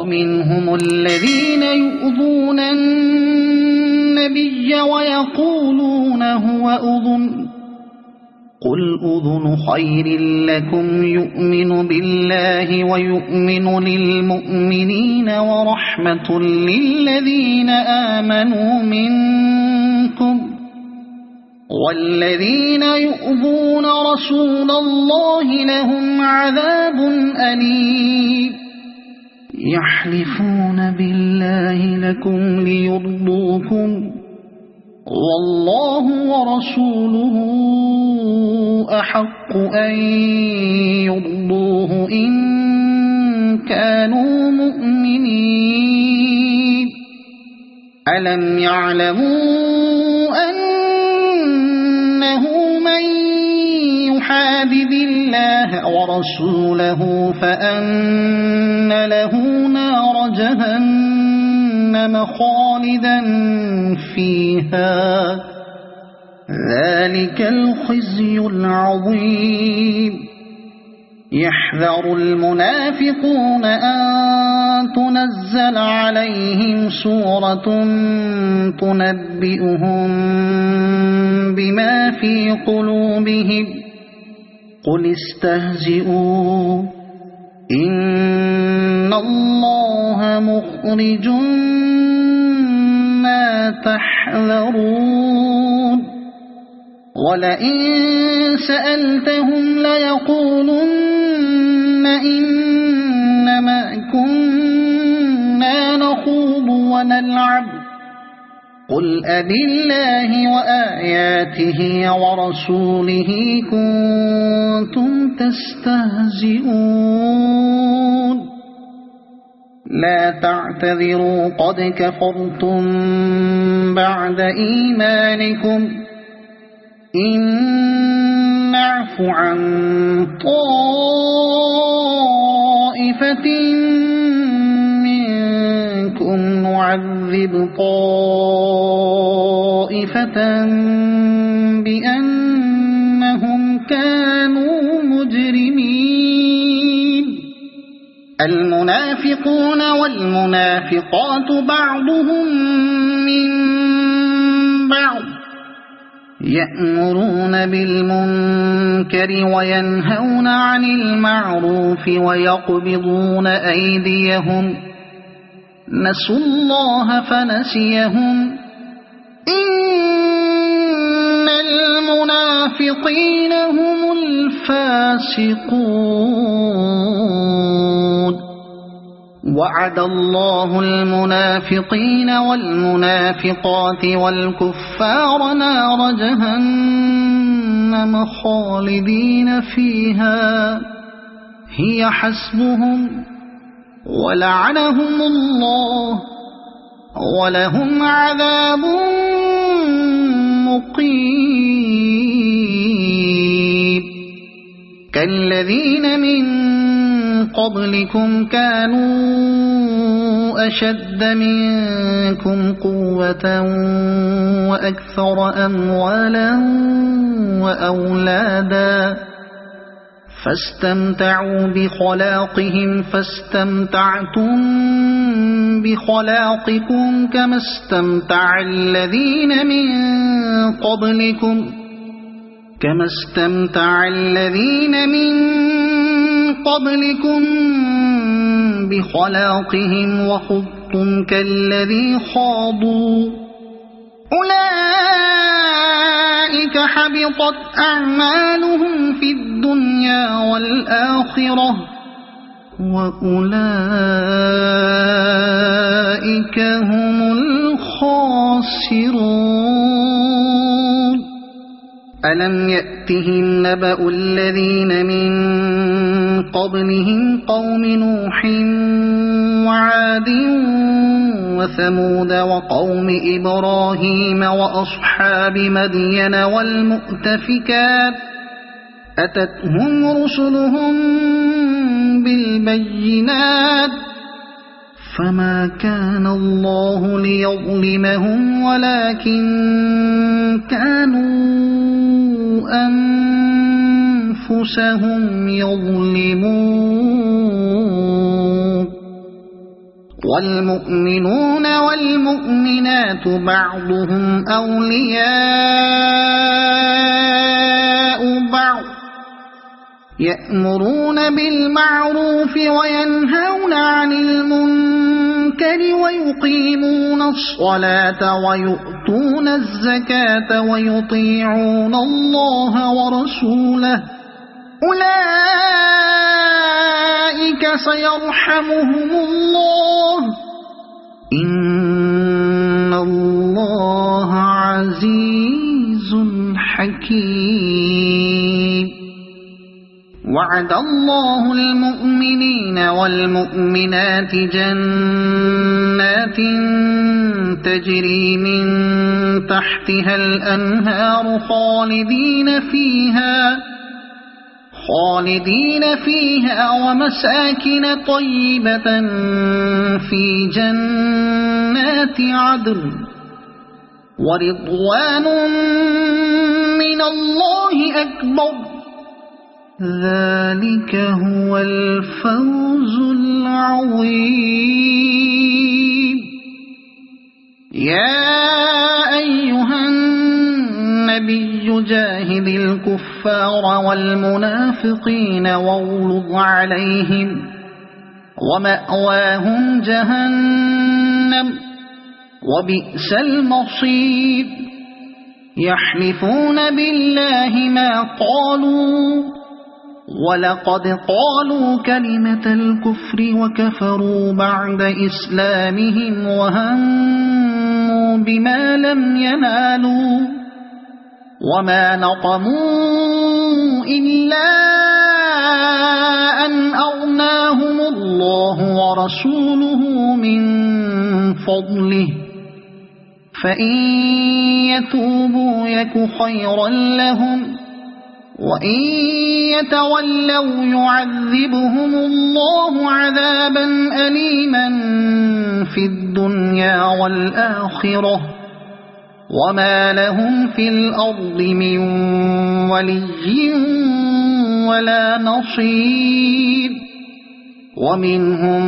ومنهم الذين يؤذون النبي ويقولون هو أذن قل أذن خير لكم يؤمن بالله ويؤمن للمؤمنين ورحمة للذين آمنوا منكم والذين يؤذون رسول الله لهم عذاب أليم يحلفون بالله لكم ليرضوكم والله ورسوله أحق أن يرضوه إن كانوا مؤمنين ألم يعلموا أنه من يحادد الله ورسوله فأن له نار جهنم خالدا فيها ذلك الخزي العظيم يحذر المنافقون أن تنزل عليهم سورة تنبئهم بما في قلوبهم قل استهزئوا إن الله مخرج ما تحذرون ولئن سألتهم ليقولن إنما كنا نخوض ونلعب قل أبالله وآياته ورسوله كنتم تستهزئون لا تعتذروا قد كفرتم بعد إيمانكم إن نعف عن طائفة منكم نعذب طائفة بأنهم كانوا مجرمين المنافقون والمنافقات بعضهم من بعض يأمرون بالمنكر وينهون عن المعروف ويقبضون أيديهم نسوا الله فنسيهم إن المنافقين هم الفاسقون وعد الله المنافقين والمنافقات والكفار نار جهنم خالدين فيها هي حسبهم ولعنهم الله ولهم عذاب مقيم كالذين من قبلكم كانوا أشد منكم قوة وأكثر أموالا وأولادا فاستمتعوا بخلاقهم فاستمتعتم بخلاقكم كما استمتع الذين من قبلكم بخلاقهم وخضتم كالذي خاضوا أولئك حبطت أعمالهم في الدنيا والآخرة وأولئك هم الخاسرون ألم يأتهم نبأ الذين من قبلهم قوم نوح وعاد وثمود وقوم إبراهيم وأصحاب مدين والمؤتفكات أتتهم رسلهم بالبينات فما كان الله ليظلمهم ولكن كانوا أنفسهم يظلمون والمؤمنون والمؤمنات بعضهم أولياء بعض يأمرون بالمعروف وينهون عن المنكر ويقيمون الصلاة ويؤتون الزكاة ويطيعون الله ورسوله أولئك سيرحمهم الله إن الله عزيز حكيم وعد الله المؤمنين والمؤمنات جنات تجري من تحتها الأنهار خالدين فيها ومساكن طيبة في جنات عدن ورضوان من الله أكبر ذلك هو الفوز العظيم يا أيها النبي جاهد الكفار والمنافقين واغلظ عليهم ومأواهم جهنم وبئس المصير يحلفون بالله ما قالوا ولقد قالوا كلمة الكفر وكفروا بعد إسلامهم وهموا بما لم ينالوا وما نقموا إلا أن أغناهم الله ورسوله من فضله فإن يتوبوا يك خيرا لهم وإن يتولوا يعذبهم الله عذابا أليما في الدنيا والآخرة وما لهم في الأرض من ولي ولا نصير ومنهم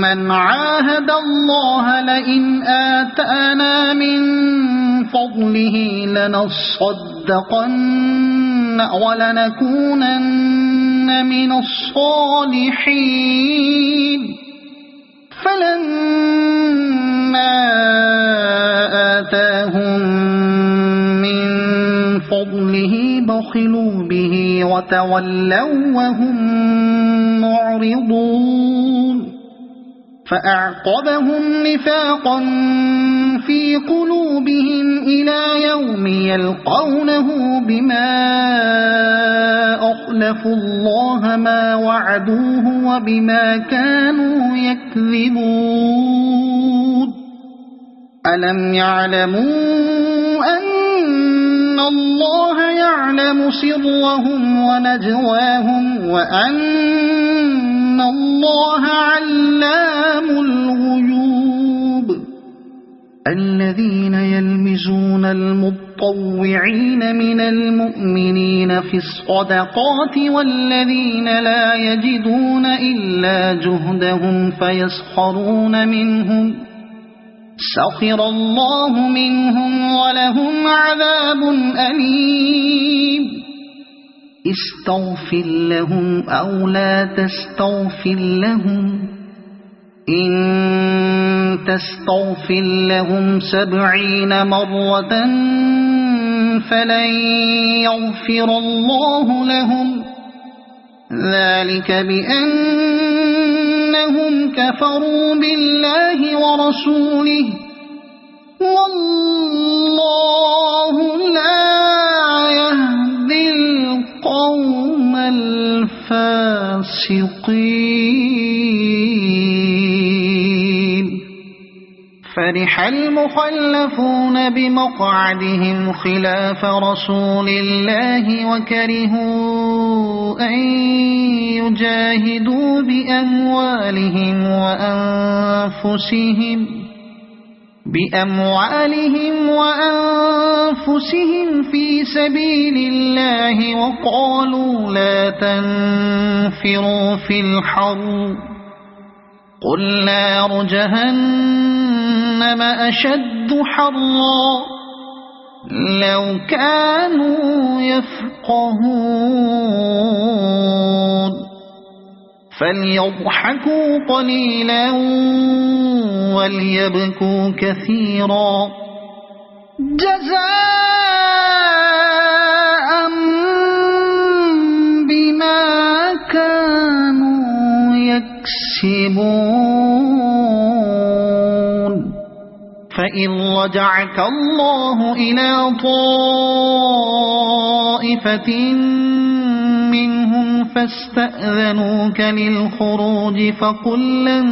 من عاهد الله لئن آتانا من فضله لنصدقن ولنكونن من الصالحين فلما آتاهم من فضله بخلوا به وتولوا وهم معرضون فأعقبهم نفاقا في قلوبهم إلى يوم يلقونه بما أخلفوا الله ما وعدوه وبما كانوا يكذبون ألم يعلموا أن الله يعلم سرهم ونجواهم وأن الله علام الغيوب الذين يلمزون المطوعين من المؤمنين في الصدقات والذين لا يجدون إلا جهدهم فيسخرون منهم سخر الله منهم ولهم عذاب أليم استغفر لهم أو لا تستغفر لهم إن تستغفر لهم 70 مرة فلن يغفر الله لهم ذلك بأنهم كفروا بالله ورسوله والله لا يهدي القوم الفاسقين فرح المخلفون بمقعدهم خلاف رسول الله وكرهوا أن يجاهدوا بأموالهم وأنفسهم في سبيل الله وقالوا لا تنفروا في الحر قل نار جهنم أشد حرا لو كانوا يفقهون فليضحكوا قليلا وليبكوا كثيرا جزاء بما كانوا يكسبون فإن رجعك الله إلى طائفة منهم فاستأذنوك للخروج فقل لن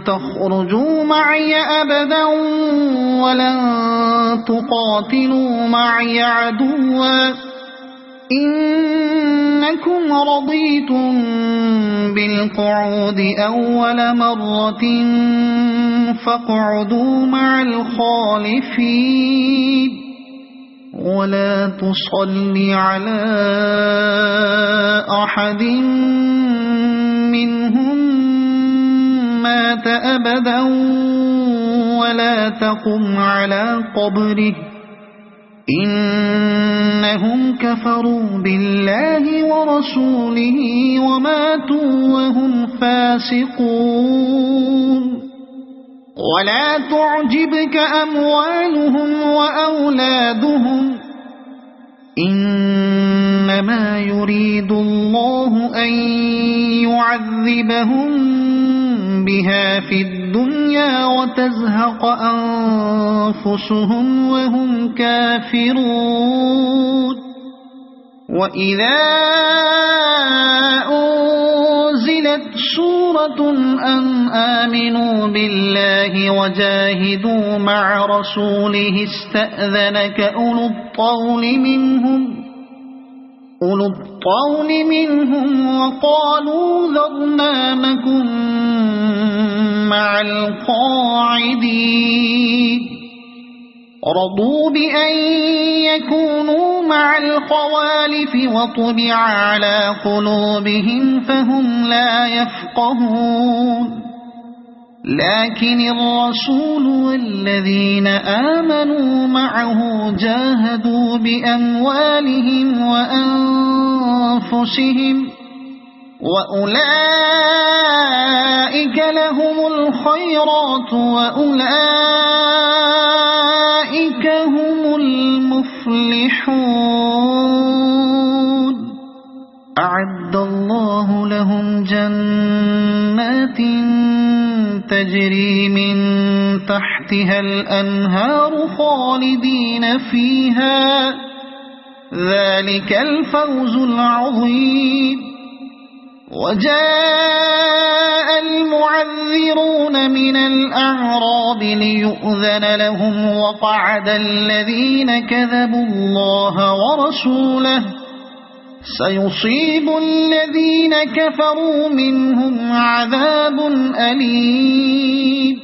تخرجوا معي أبدا ولن تقاتلوا معي عدوا إنكم رضيتم بالقعود أول مرة فاقعدوا مع الخالفين ولا تصل على أحد منهم مات أبدا ولا تقم على قبره إنهم كفروا بالله ورسوله وماتوا وهم فاسقون ولا تعجبك أموالهم وأولادهم إنما يريد الله أن يعذبهم بها في الدنيا وتزهق أنفسهم وهم كافرون وإذا أنزلت سورة أن آمنوا بالله وجاهدوا مع رسوله استأذنك أولو الطول منهم وقالوا ذرنا نكن مع القاعدين رضوا بأن يكونوا مع الخوالف وطبع على قلوبهم فهم لا يفقهون لكن الرسول والذين آمنوا معه جاهدوا بأموالهم وأنفسهم وأولئك لهم الخيرات وأولئك هم المفلحون أعد الله لهم جنات تجري من تحتها الأنهار خالدين فيها ذلك الفوز العظيم وجاء المعذرون من الأعراب ليؤذن لهم وقعد الذين كذبوا الله ورسوله سيصيب الذين كفروا منهم عذاب أليم